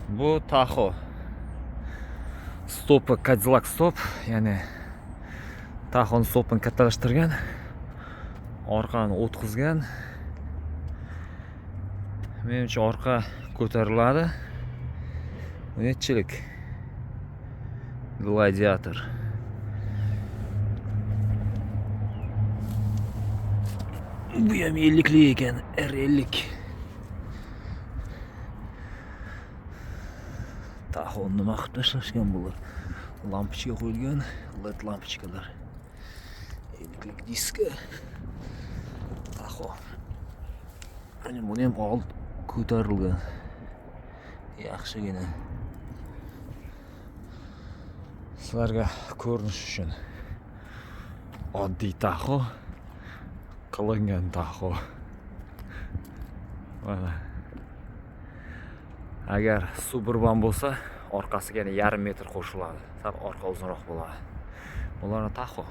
Bu Tahoe. Stopi Cadillac stop, ya'ni Tahoe'ni stopini kattalashtirgan, orqani o'tkazgan. Menimcha orqa ko'tariladi. Nechilik? Gladiator. Bu ham 50'lik ekan, R50. Tahoe nima qilib tashlashgan bular? Lampochka qo'yilgan, LED lampochkalar. 50'lik diska. Tahoe. Mana buni ham old ko'tarilgan. Yaxshigina. Sizlarga ko'rinish uchun oddiy Tahoe, qilingan Tahoe. Mana. Agar Suburban bo'lsa, orqasiga yana yarim metr qo'shiladi. Sal orqa uzunroq bo'ladi. Bularning Tahoe.